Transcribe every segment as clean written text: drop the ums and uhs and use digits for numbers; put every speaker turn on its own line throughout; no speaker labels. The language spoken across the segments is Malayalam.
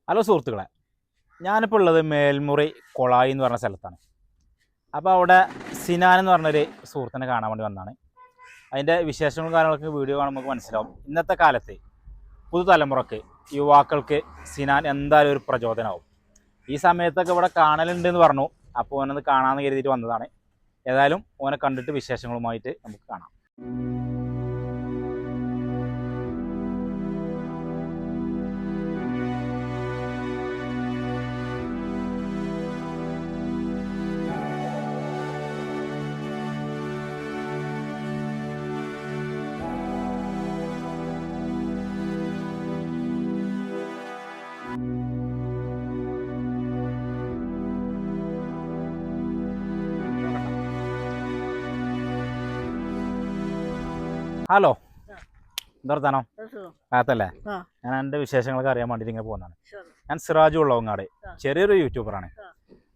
ഹലോ സുഹൃത്തുക്കളെ, ഞാനിപ്പോൾ ഉള്ളത് മേൽമുറി കൊളായി എന്ന് പറഞ്ഞ സ്ഥലത്താണ്. അപ്പോൾ അവിടെ സിനാൻ എന്ന് പറഞ്ഞൊരു സുഹൃത്തിനെ കാണാൻ വേണ്ടി വന്നതാണ്. അതിൻ്റെ വിശേഷങ്ങളും കാര്യങ്ങളൊക്കെ വീഡിയോ കാണുമ്പോൾ നമുക്ക് മനസ്സിലാവും. ഇന്നത്തെ കാലത്ത് പുതുതലമുറക്ക് യുവാക്കൾക്ക് സിനാൻ എന്തായാലും ഒരു പ്രചോദനമാവും. ഈ സമയത്തൊക്കെ ഇവിടെ കാണലുണ്ടെന്ന് പറഞ്ഞു. അപ്പോൾ ഓനത് കാണാമെന്ന് കരുതിയിട്ട് വന്നതാണ്. ഏതായാലും ഓനെ കണ്ടിട്ട് വിശേഷങ്ങളുമായിട്ട് നമുക്ക് കാണാം. ഹലോ, എന്താ വർത്താനം? കാത്തല്ലേ? ഞാൻ എൻ്റെ വിശേഷങ്ങളൊക്കെ അറിയാൻ വേണ്ടിയിട്ട് ഇങ്ങനെ പോകുന്നതാണ്. ഞാൻ സിറാജു ഉള്ളവങ്ങാട്, ചെറിയൊരു യൂട്യൂബറാണ്.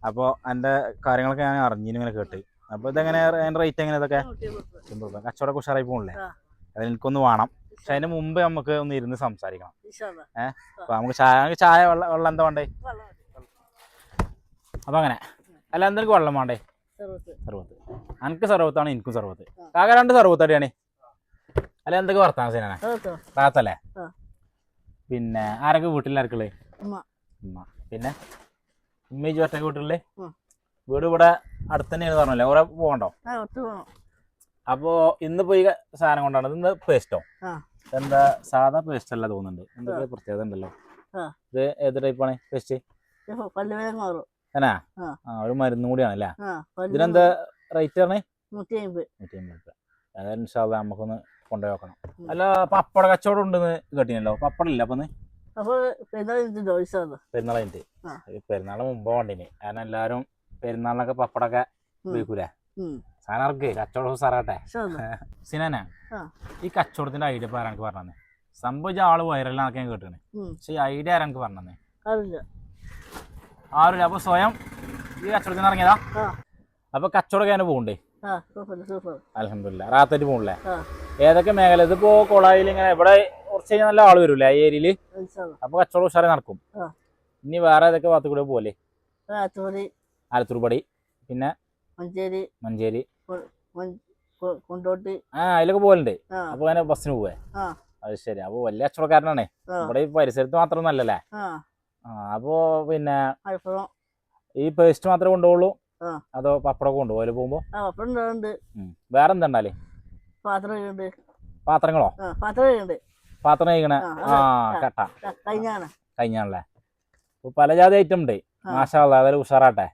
അപ്പോൾ എൻ്റെ കാര്യങ്ങളൊക്കെ ഞാൻ അറിഞ്ഞിങ്ങനെ കേട്ട്. അപ്പോൾ ഇതെങ്ങനെ അതിൻ്റെ റേറ്റ് എങ്ങനെ? ഇതൊക്കെ കച്ചവടം ഉഷാറായി പോകണില്ലേ? അതിൽ എനിക്കൊന്ന് വേണം. പക്ഷെ അതിന് മുമ്പ് നമുക്ക് ഒന്ന് ഇരുന്ന് സംസാരിക്കണം. അപ്പോൾ നമുക്ക് ചായ വെള്ളം എന്താ വേണ്ടേ? അപ്പം അങ്ങനെ അല്ല, എന്തെങ്കിലും വെള്ളം വേണ്ടേ? സർവത്ത്. എനിക്ക് സർവത്താണ്, എനിക്കും സർവത്ത്. കാക്ക രണ്ട് സർവത്ത് അടിയാണ്. അല്ല, എന്തൊക്കെ വർത്താനം സീനാണ്? റാത്തല്ലേ? പിന്നെ ആരൊക്കെ വീട്ടിലാർക്കുള്ളേ? ഉമ്മ. പിന്നെ ഉമ്മ ഒറ്റക്ക് വീട്ടിലെ? വീട് ഇവിടെ അടുത്ത് തന്നെയാണ് പറഞ്ഞല്ലേ? കുറെ പോകണ്ടോ? അപ്പോ ഇന്ന് പോയി സാധനം കൊണ്ടാണ്. ഇന്ന് പേസ്റ്റോ? എന്താ സാധാ പേസ്റ്റ് അല്ല തോന്നുന്നുണ്ട്. എന്തൊക്കെ പ്രത്യേകത ഉണ്ടല്ലോ. ഇത് ഏത് ടൈപ്പാണ് പേസ്റ്റ്? ഒരു മരുന്നും കൂടിയാണല്ലേ? ഇതിനെന്താ റേറ്റ് പറഞ്ഞേ? 150. അതായത് ഇൻഷാല്ലാ നമുക്കൊന്ന് കൊണ്ടുപോയി നോക്കണം. അല്ല, പപ്പട കച്ചവടം ഉണ്ടെന്ന് കേട്ടിനല്ലോ. പപ്പടം ഇല്ല അപ്പൊ? പെരുന്നാളിന്റെ പെരുന്നാളിന് മുമ്പ് വേണ്ടിന്. കാരണം എല്ലാരും പെരുന്നാളിനൊക്കെ പപ്പടൊക്കെ ഉപയോഗിക്കൂലേ? സാധനം ഇറക്ക് കച്ചവടം സാറാട്ടെ. സിനാന, ഈ കച്ചവടത്തിന്റെ ഐഡിയ ഇപ്പൊ ആരാ പറഞ്ഞേ? സംഭവിച്ച ആള് വൈറലാന്നൊക്കെ ഞാൻ കേട്ടിന്. പക്ഷെ ഈ ഐഡിയ ആരാ പറഞ്ഞേ? ആരുമില്ല. അപ്പൊ സ്വയം ഈ കച്ചവടത്തിന് ഇറങ്ങിയതാ? അപ്പൊ കച്ചവടം അങ്ങനെ പോകണ്ടേ? അൽഹംദുലില്ലാ, റാത്തായിട്ട് പോകണില്ലേ? ഏതൊക്കെ മേഖല? ഇതിപ്പോ കൊളായിൽ ഇങ്ങനെ ഇവിടെ കുറച്ച് കഴിഞ്ഞാൽ നല്ല ആള് വരൂല്ലേ ഈ ഏരിയയില്? അപ്പൊ കച്ചവടം ഉഷാറെ നടക്കും. ഇനി വേറെ ഏതൊക്കെ ഭാഗത്ത് കൂടെ പോലെ? ആലത്തൂർപടി, പിന്നെ മഞ്ചേരി, അതിലൊക്കെ പോകലുണ്ട്. അപ്പൊ അങ്ങനെ ബസ്സിന് പോവേ? അത് ശരി. അപ്പൊ വലിയ കച്ചവടക്കാരനാണേ. ഇവിടെ ഈ പരിസരത്ത് മാത്രമൊന്നല്ലേ? അപ്പോ പിന്നെ ഈ പേസ്റ്റ് മാത്രമേ കൊണ്ടുപോകുള്ളൂ അതോ പപ്പടമൊക്കെ കൊണ്ടുപോകും അതിൽ പോകുമ്പോ? വേറെ എന്താ ഉണ്ടാലേ? പാത്രങ്ങളോ? പാത്രം കഴിക്കണ കട്ട കഴിഞ്ഞാണല്ലേ? പല ജാതി ഐറ്റം ഉണ്ട്. മാഷാ അല്ലാഹ്, അതായത് ഉഷാറാട്ടെ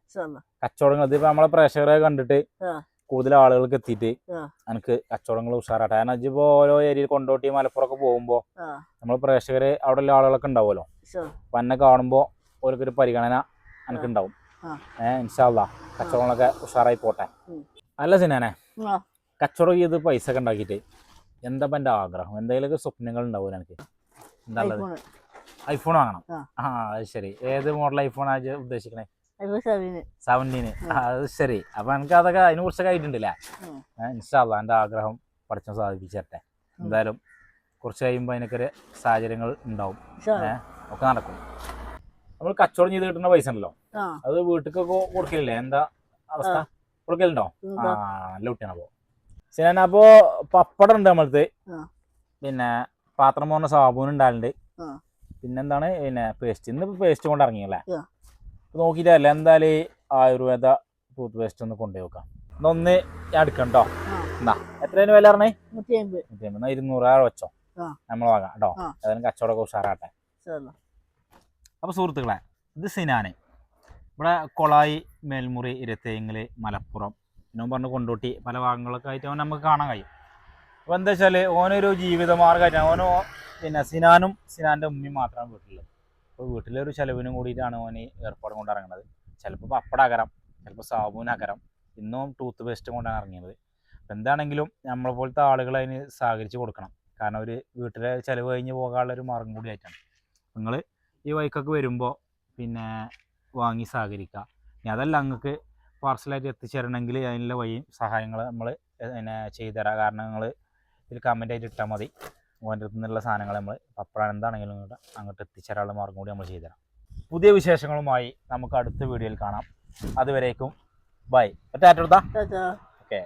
കച്ചവടങ്ങൾ. ഇതിപ്പോ നമ്മളെ പ്രേക്ഷകരെ കണ്ടിട്ട് കൂടുതൽ ആളുകൾക്ക് എത്തിയിട്ട് എനിക്ക് കച്ചവടങ്ങൾ ഉഷാറാട്ടെ. കാരണം ഇതിപ്പോ ഓരോ ഏരിയയിൽ കൊണ്ടോട്ടി മലപ്പുറമൊക്കെ പോകുമ്പോ നമ്മൾ പ്രേക്ഷകര് അവിടെ ഉള്ള ആളുകളൊക്കെ ഉണ്ടാവുമല്ലോ. അപ്പൊ എന്നെ കാണുമ്പോ ഓരോരു പരിഗണന എനിക്കുണ്ടാവും. ഇൻഷാ അല്ലാഹ് കച്ചവടങ്ങളൊക്കെ ഉഷാറായി പോട്ടെ. അല്ല സിനാനെ, കച്ചവടം ചെയ്ത് പൈസ ഒക്കെ ഉണ്ടാക്കിയിട്ട് എന്താ എൻ്റെ ആഗ്രഹം? എന്തെങ്കിലുമൊക്കെ സ്വപ്നങ്ങൾ ഉണ്ടാവും എനിക്ക്? എന്താ ഉള്ളത്? ഐഫോൺ വാങ്ങണം. അത് ശരി. ഏത് മോഡൽ ഐഫോൺ ആണ് ഉദ്ദേശിക്കണേ? 17. അത് ശരി. അപ്പൊ എനിക്ക് അതൊക്കെ അതിനെ കുറിച്ചൊക്കെ ആയിട്ടുണ്ടല്ലേ? ഇൻഷാ അല്ലാഹ് എൻ്റെ ആഗ്രഹം പഠിച്ചാൽ സാധിപ്പിച്ചേട്ടെ. എന്തായാലും കുറച്ച് കഴിയുമ്പോൾ അതിനൊക്കെ സാഹചര്യങ്ങൾ ഉണ്ടാവും. ഒക്കെ നടക്കും. നമ്മൾ കച്ചവടം ചെയ്ത് കിട്ടുന്ന പൈസ ഉണ്ടല്ലോ, അത് വീട്ടിലേക്കൊക്കെ കൊടുക്കലില്ലേ? എന്താ അവസ്ഥ? കൊടുക്കലുണ്ടോ? നല്ല കുട്ടിയാണ്. അപ്പോ സിനാന, അപ്പോ പപ്പടം ഉണ്ട് നമ്മളത്, പിന്നെ പാത്രം പോകുന്ന സാബൂൻ ഉണ്ടാകലുണ്ട്, പിന്നെന്താണ് പിന്നെ പേസ്റ്റ്. ഇന്നിപ്പോ പേസ്റ്റ് കൊണ്ട് ഇറങ്ങിയല്ലേ? നോക്കിയിട്ടല്ലേ എന്തായാലും ആയുർവേദ ടൂത്ത് പേസ്റ്റ് ഒന്ന് കൊണ്ടുപോയി വെക്കാം. ഇന്നൊന്ന് ഞാൻ എടുക്കണ്ടോ? എന്നാ എത്രയാണ് വില പറഞ്ഞേ? 150. 200 വെച്ചോ, നമ്മൾ വാങ്ങാം കേട്ടോ. ഏതായാലും കച്ചവടമൊക്കെ ഉഷാറാട്ടെ. അപ്പൊ സുഹൃത്തുക്കളെ, ഇത് സിനാന് ഇവിടെ കൊളായി, മേൽമുറി, ഇരത്തേങ്ങല്, മലപ്പുറം, പിന്നെ പറഞ്ഞ് കൊണ്ടോട്ടി പല ഭാഗങ്ങളൊക്കെ ആയിട്ട് അവൻ നമുക്ക് കാണാൻ കഴിയും. അപ്പോൾ എന്താ വെച്ചാൽ ഓനൊരു ജീവിതമാർഗ്ഗമായിട്ടാണ്. ഓനോ പിന്നെ സിനാനും സിനാൻ്റെ ഉമ്മയും മാത്രമാണ് വീട്ടിലുള്ളത്. അപ്പോൾ വീട്ടിലൊരു ചിലവിനും കൂടിയിട്ടാണ് ഓന് ഏർപ്പാട് കൊണ്ട് ഇറങ്ങുന്നത്. ചിലപ്പോൾ പപ്പടാകരം, ചിലപ്പോൾ സാബൂനാകരം, ഇന്നും ടൂത്ത് പേസ്റ്റ് കൊണ്ടാണ് ഇറങ്ങിയത്. അപ്പോൾ എന്താണെങ്കിലും നമ്മളെ പോലത്തെ ആളുകൾ അതിന് സഹകരിച്ച് കൊടുക്കണം. കാരണം ഒരു വീട്ടിലെ ചിലവ് കഴിഞ്ഞ് പോകാനുള്ളൊരു മാർഗം കൂടി ആയിട്ടാണ്. നിങ്ങൾ ഈ വഴിക്കൊക്കെ വരുമ്പോൾ പിന്നെ വാങ്ങി സഹകരിക്കുക. ഇനി അതല്ല നിങ്ങൾക്ക് പാർസലായിട്ട് എത്തിച്ചേരണമെങ്കിൽ അതിനുള്ള വഴിയും സഹായങ്ങൾ നമ്മൾ പിന്നെ ചെയ്തുതരാം. കാരണം നിങ്ങൾ ഇതിൽ കമൻ്റായിട്ട് ഇട്ടാൽ മതി. ഓൻ്റെ അടുത്ത് നിന്നുള്ള സാധനങ്ങൾ നമ്മൾ പപ്പടം എന്താണെങ്കിലും അങ്ങോട്ട് എത്തിച്ചേരാനുള്ള മാർഗം കൂടി നമ്മൾ ചെയ്തുതരാം. പുതിയ വിശേഷങ്ങളുമായി നമുക്ക് അടുത്ത വീഡിയോയിൽ കാണാം. അതുവരേക്കും ബൈ. ടാറ്റ. ഓക്കെ.